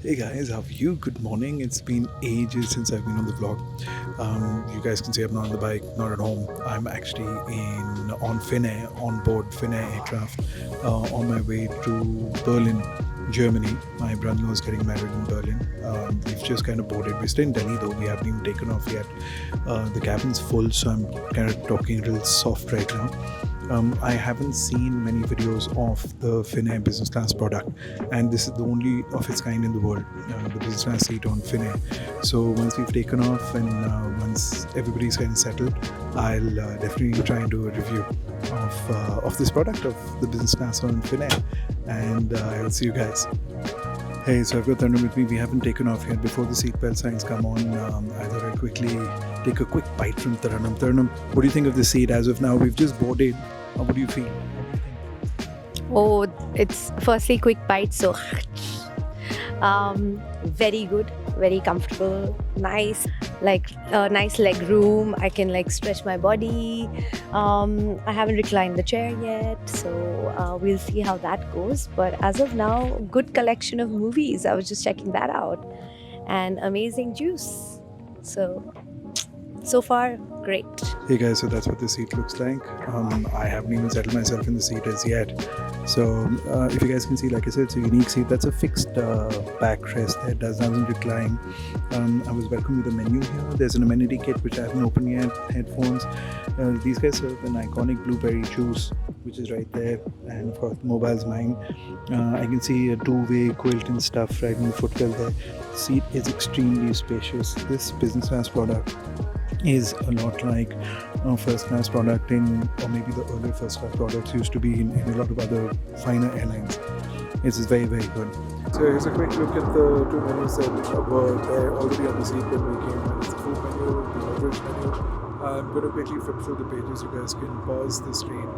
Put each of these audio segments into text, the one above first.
Hey guys, how are you? Good morning. It's been ages since I've been on the vlog. You guys can see I'm not on the bike, not at home. I'm actually on Finnair, on board Finnair aircraft, on my way to Berlin, Germany. My brother-in-law is getting married in Berlin. We've just kind of boarded. We're still in Delhi though. We haven't even taken off yet. The cabin's full, so I'm kind of talking a little soft right now. I haven't seen many videos of the Finnair Business Class product, and this is the only of its kind in the world, the Business Class seat on Finnair. So once we've taken off and once everybody's kind of settled, I'll definitely try and do a review of this product, of the Business Class on Finnair, and I'll see you guys. Hey, so I've got Tarnum with me. We haven't taken off yet. Before the seatbelt signs come on, I thought I'd quickly take a quick bite from Tarnum. Tarnum, what do you think of the seat as of now? We've just boarded. What do you feel? Oh, it's firstly quick bite, so very good, very comfortable, nice, nice leg room. I can stretch my body. I haven't reclined the chair yet, so we'll see how that goes. But as of now, good collection of movies. I was just checking that out, and amazing juice. So far, great. Hey guys, so that's what the seat looks like. I haven't even settled myself in the seat as yet. So if you guys can see, like I said, it's a unique seat. That's a fixed backrest that doesn't recline. I was welcomed with a menu here. There's an amenity kit which I haven't opened yet. Headphones. These guys serve an iconic blueberry juice, which is right there, and of course, mobile's mine. I can see a two-way quilt and stuff right in the footwell there. The seat is extremely spacious. This business class product is a lot like a first class product or maybe the earlier first class products used to be in a lot of other finer airlines. It's very, very good. So here's a quick look at the two menus that were there already on the seat when we came. One is the food menu, the beverage menu. I'm going to quickly flip through the pages. You guys can pause the screen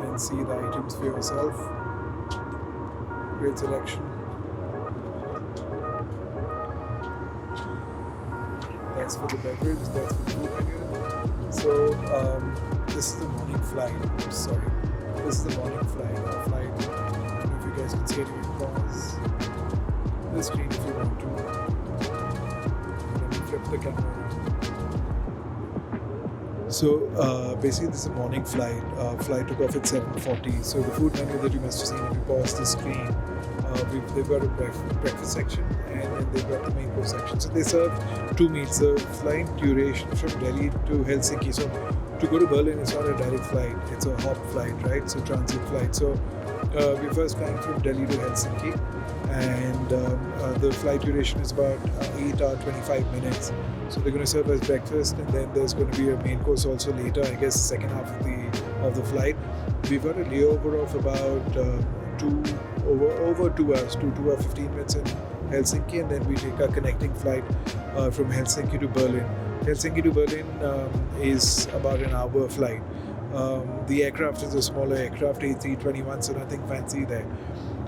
and see the items for yourself. Great selection. That's for the beverage, that's for the food menu. So this is the morning flight. Sorry, this is the morning flight. Our flight. I don't know if you guys can see it. You can pause the screen if you want to. Let me flip the camera around. So basically, this is a morning flight. Flight took off at 7:40. So the food menu that you must have seen, if you pause the screen, they've got a breakfast section and then they've got the main course section. So they serve two meals. The flight duration from Delhi to Helsinki. So to go to Berlin, it's not a direct flight. It's a hop flight, right? So transit flight. So we're first flying from Delhi to Helsinki, and the flight duration is about 8 hours 25 minutes. So they're going to serve us breakfast, and then there's going to be a main course also later. I guess the second half of the flight. We've got a layover of about over 2 hours, 2 hours 15 minutes in Helsinki, and then we take our connecting flight from Helsinki to Berlin. Helsinki to Berlin is about an hour flight. The aircraft is a smaller aircraft, A330, so nothing fancy there.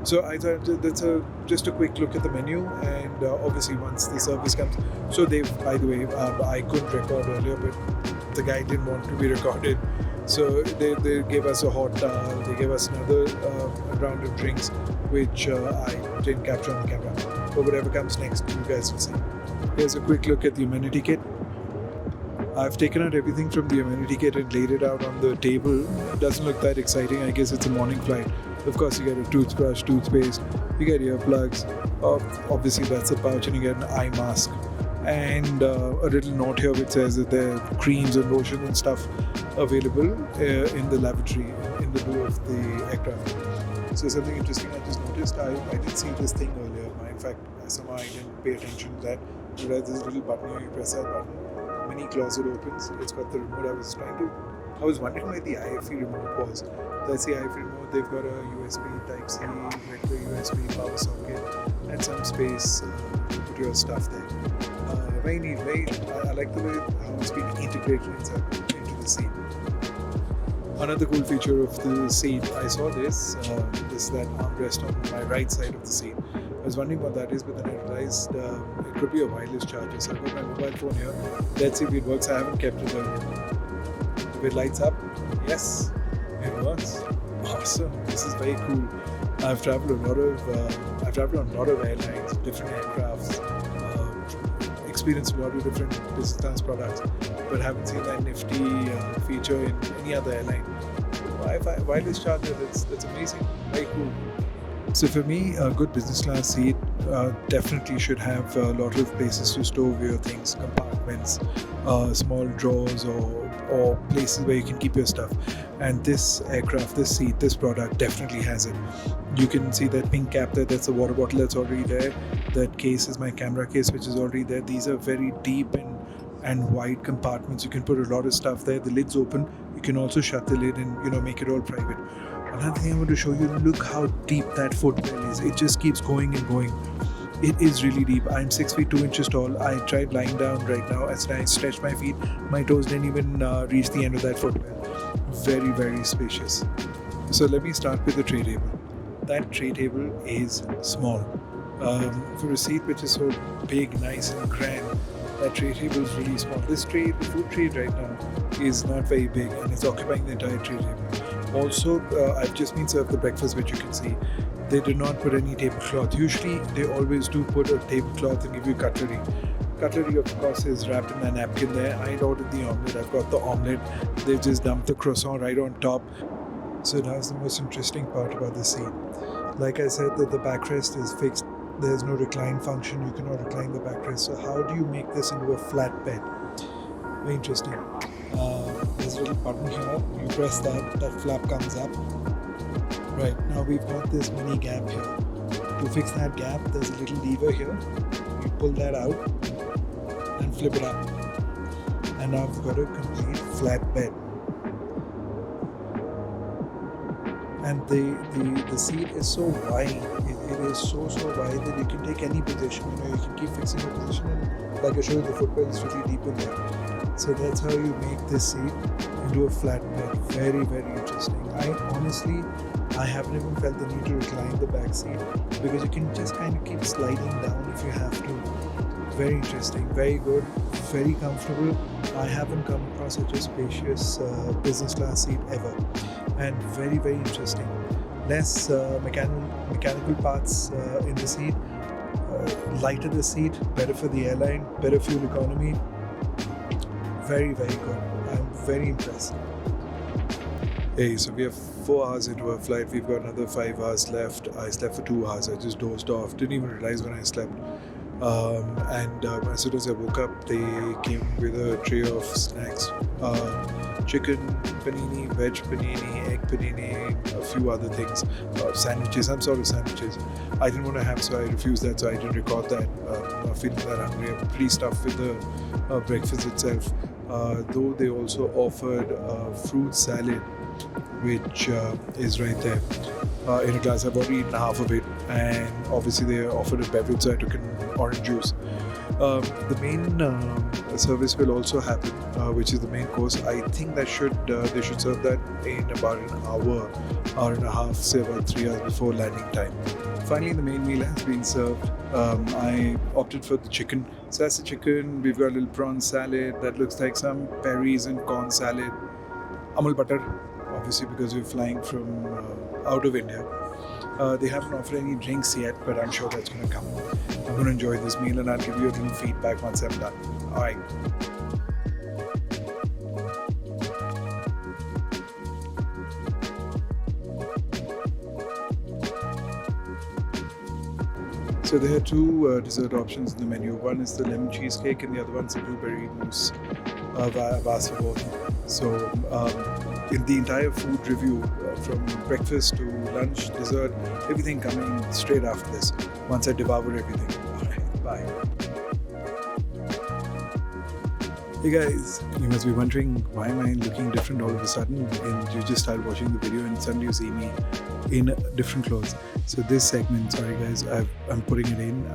So I thought that's just a quick look at the menu, and obviously once the service comes. So by the way, I couldn't record earlier, but the guy didn't want to be recorded. So they gave us a hot towel, they gave us another round of drinks, which I didn't capture on the camera. But whatever comes next, you guys will see. Here's a quick look at the amenity kit. I've taken out everything from the amenity kit and laid it out on the table. It doesn't look that exciting. I guess it's a morning flight. Of course, you get a toothbrush, toothpaste, you get earplugs. Obviously, that's a pouch, and you get an eye mask. And a little note here which says that there are creams and lotion and stuff available in the lavatory in the door of the aircraft. So something interesting I just noticed, I didn't see this thing earlier. In fact, somehow I didn't pay attention to that. You have this little button here, you press that button, mini closet opens, it's got the remote. I was wondering where the IFE remote was. That's the IFE remote. They've got a USB Type-C, regular USB power socket, and some space to put your stuff there. Very neat, I like the way how it's been integrated into the seat. Another cool feature of the seat, I saw this that armrest on my right side of the seat. I was wondering what that is, but then I realized it could be a wireless charger. So I've got my mobile phone here. Let's see if it works. I haven't kept it on. If it lights up, yes, it works. Awesome. This is very cool. I've traveled on a lot of airlines, different aircrafts, experienced a lot of different business class products, but haven't seen that nifty feature in any other airline. Wi-Fi wireless charger, that's amazing, very cool. So for me, a good business class seat definitely should have a lot of places to store your things, compartments, small drawers, or places where you can keep your stuff. And this aircraft, this seat, this product definitely has it. You can see that pink cap there, that's a water bottle that's already there. That case is my camera case, which is already there. These are very deep and wide compartments. You can put a lot of stuff there. The lid's open. You can also shut the lid and make it all private. Another thing I want to show you, look how deep that footwell is. It just keeps going and going. It is really deep. I'm 6 feet 2 inches tall. I tried lying down right now. As I stretched my feet, my toes didn't even reach the end of that footwell. Very, very spacious. So let me start with the tray table. That tray table is small. For a seat which is so big, nice and grand, that tray table is really small. This tray, the food tray right now, is not very big and it's occupying the entire tray table. Also, I've just been served the breakfast, which you can see. They did not put any tablecloth. Usually, they always do put a tablecloth and give you cutlery. Cutlery, of course, is wrapped in a napkin there. I ordered the omelette. I've got the omelette. They just dumped the croissant right on top. So that's the most interesting part about the seat. Like I said, that the backrest is fixed. There's no recline function. You cannot recline the backrest. So how do you make this into a flat bed? Very interesting. There's a little button here. You press that flap comes up. Right, now we've got this mini gap here. To fix that gap, there's a little lever here. You pull that out and flip it up. And now I've got a complete flat bed. And the seat is so wide. It is so wide that you can take any position. You can keep fixing the position, and like I showed you, the footwell is really deep in there. So that's how you make this seat into a flat bed. Very, very interesting. I haven't even felt the need to recline the back seat because you can just kind of keep sliding down if you have to. Very interesting, very good, very comfortable. I haven't come across such a spacious business class seat ever, and very, very interesting. Less mechanical parts in the seat, lighter the seat, better for the airline, better fuel economy. Very, very good. I'm very impressed. Hey, so we have 4 hours into our flight. We've got another 5 hours left. I slept for 2 hours. I just dozed off. Didn't even realize when I slept. As soon as I woke up, they came with a tray of snacks. Chicken panini, veg panini, egg panini, a few other things. Sandwiches, some sort of sandwiches. I didn't want to have, so I refused that, so I didn't record that. Not feeling that hungry. I'm pretty stuffed with the breakfast itself. Though they also offered fruit salad, which is right there in a glass. I've already eaten half of it, and obviously they offered a beverage, so I took an orange juice. The main service will also happen, which is the main course. I think that they should serve that in about an hour and a half, say about 3 hours before landing time. Finally, the main meal has been served. I opted for the chicken. So that's the chicken. We've got a little prawn salad that looks like some berries and corn salad. Amul butter, obviously because we're flying from out of India. They haven't offered any drinks yet, but I'm sure that's going to come. I'm going to enjoy this meal and I'll give you a little feedback once I'm done. Alright. So there are 2 dessert options in the menu. One is the lemon cheesecake and the other one's the blueberry mousse. I've asked for both. So in the entire food review, from breakfast to lunch, dessert, everything coming straight after this, once I devour everything. Alright, bye. Hey guys, you must be wondering why am I looking different all of a sudden, and you just start watching the video and suddenly you see me in different clothes. So this segment, sorry guys, I'm putting it in.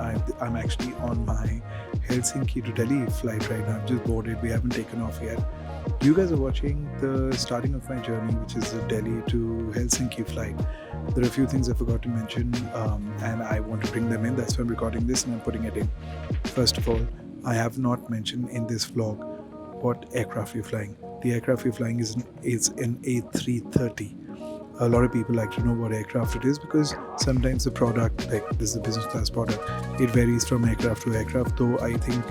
I'm actually on my Helsinki to Delhi flight right now. I've just boarded, we haven't taken off yet. You guys are watching the starting of my journey, which is the Delhi to Helsinki flight. There are a few things I forgot to mention, and I want to bring them in. That's why I'm recording this and I'm putting it in. First of all, I have not mentioned in this vlog what aircraft we're flying. The aircraft we're flying is an A330. a lot of people like to know what aircraft it is, because sometimes the product, like this is the business class product, it varies from aircraft to aircraft. Though I think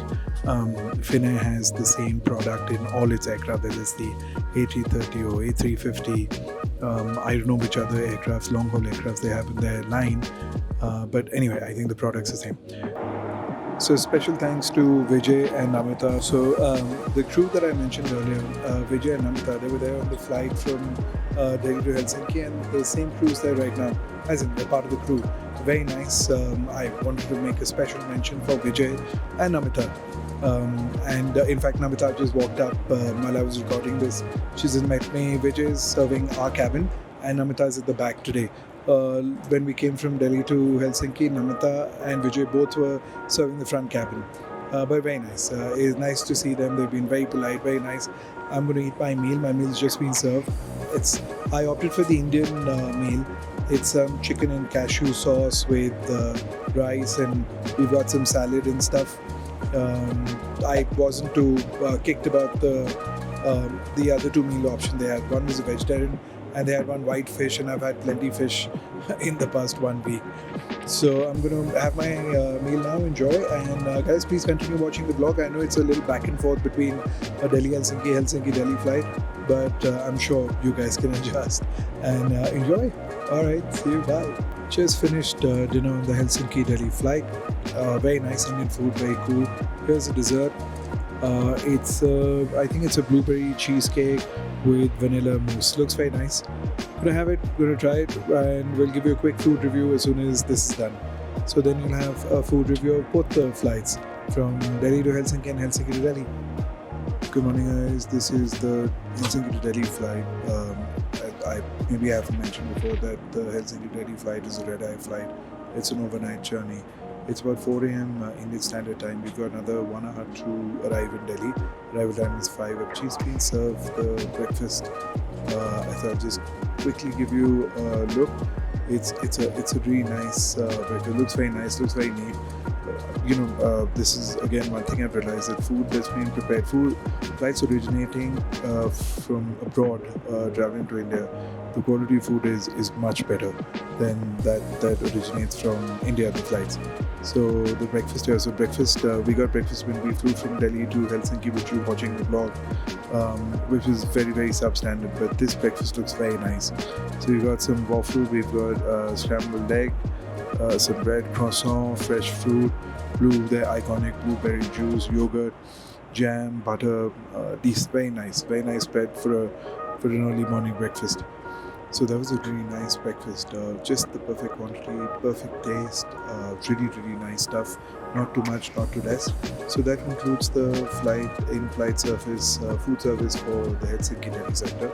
Finnair has the same product in all its aircraft, whether it's the A330 or A350. I don't know which other aircrafts, long haul aircrafts they have in their line, but anyway, I think the product's the same. So special thanks to Vijay and Namita. So the crew that I mentioned earlier, Vijay and Namita, they were there on the flight from Delhi to Helsinki, and the same crew's there right now, as in they're part of the crew. Very nice. I wanted to make a special mention for Vijay and Namita. In fact, Namita just walked up while I was recording this. She just met me. Vijay is serving our cabin, and Namita is at the back today. When we came from Delhi to Helsinki, Namita and Vijay both were serving the front cabin. But very nice. It's nice to see them. They've been very polite, very nice. I'm going to eat my meal. My meal's just been served. I opted for the Indian meal. It's chicken and cashew sauce with rice, and we've got some salad and stuff. I wasn't too kicked about the other two meal options they had. One was a vegetarian, and they had one white fish, and I've had plenty fish in the past 1 week. So I'm going to have my meal now, enjoy, and guys, please continue watching the vlog. I know it's a little back and forth between Delhi-Helsinki, Helsinki-Delhi flight, but I'm sure you guys can adjust and enjoy. Alright, see you, bye. Just finished dinner on the Helsinki-Delhi flight. Very nice Indian food, very cool. Here's the dessert. I think it's a blueberry cheesecake with vanilla mousse. Looks very nice. Gonna have it, gonna try it, and we'll give you a quick food review as soon as this is done. So then you'll have a food review of both the flights from Delhi to Helsinki and Helsinki to Delhi. Good morning, guys. This is the Helsinki to Delhi flight. Maybe I haven't mentioned before that the Helsinki to Delhi flight is a red-eye flight. It's an overnight journey. It's about 4 a.m. Indian Standard Time. We've got another 1 hour to arrive in Delhi. Arrival time is 5. I've just been served the breakfast. I thought I'll just quickly give you a look. It's a really nice breakfast. It looks very nice. Looks very neat. This is again one thing I've realized, that food that's being prepared, flights originating from abroad, traveling to India, the quality of food is much better than that originates from India, the flights. So the breakfast here, we got breakfast when we flew from Delhi to Helsinki, which you're watching the vlog, which is very, very substandard, but this breakfast looks very nice. So we've got some waffle, we've got scrambled egg, some bread, croissant, fresh fruit, their iconic blueberry juice, yogurt, jam, butter. These very nice bread for an early morning breakfast. So that was a really nice breakfast. Just the perfect quantity, perfect taste, really, really nice stuff. Not too much, not too less. So that concludes the in-flight service, food service for the Helsinki Delhi sector.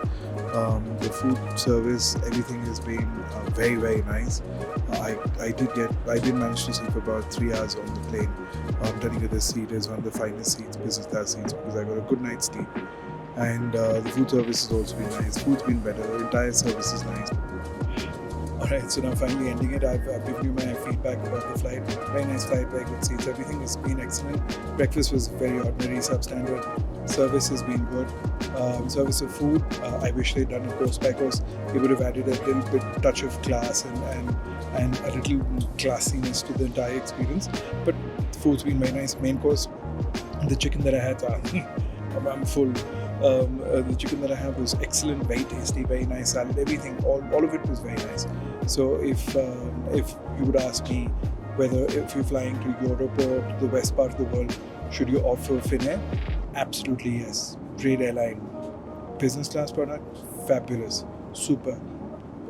The food service, everything has been very, very nice. I did manage to sleep for about 3 hours on the plane. I'm telling you, this seat is one of the finest seats, business class seats, because I got a good night's sleep. And the food service has also been nice. Food's been better. The entire service is nice. Alright, so now finally ending it. I've given you my feedback about the flight. Very nice flight, very good seats. Everything has been excellent. Breakfast was very ordinary, substandard. Service has been good. Service of food, I wish they'd done it course by course. They would have added a little bit touch of class and a little classiness to the entire experience. But the food's been very nice. Main course, the chicken that I had, I'm full. The chicken that I had was excellent, very tasty, very nice salad, everything, all of it was very nice. So if you would ask me whether if you're flying to Europe or to the west part of the world, should you offer Finnair? Absolutely yes. Great airline. Business class product, fabulous, super.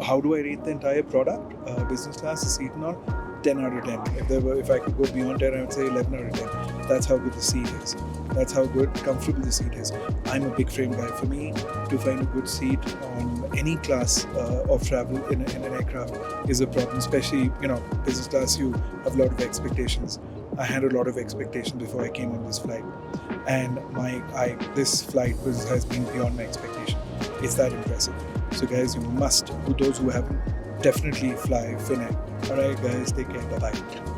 How do I rate the entire product? Business class, the seat and all, 10 out of 10. If I could go beyond 10, I would say 11 out of 10. That's how good the seat is. That's how good, comfortable the seat is. I'm a big frame guy. For me, to find a good seat on any class of travel in an aircraft is a problem. Especially, business class, you have a lot of expectations. I had a lot of expectations before I came on this flight, and this flight has been beyond my expectation. It's that impressive. So guys, you must, those who haven't, definitely fly Finnair. Alright guys, take care, bye bye.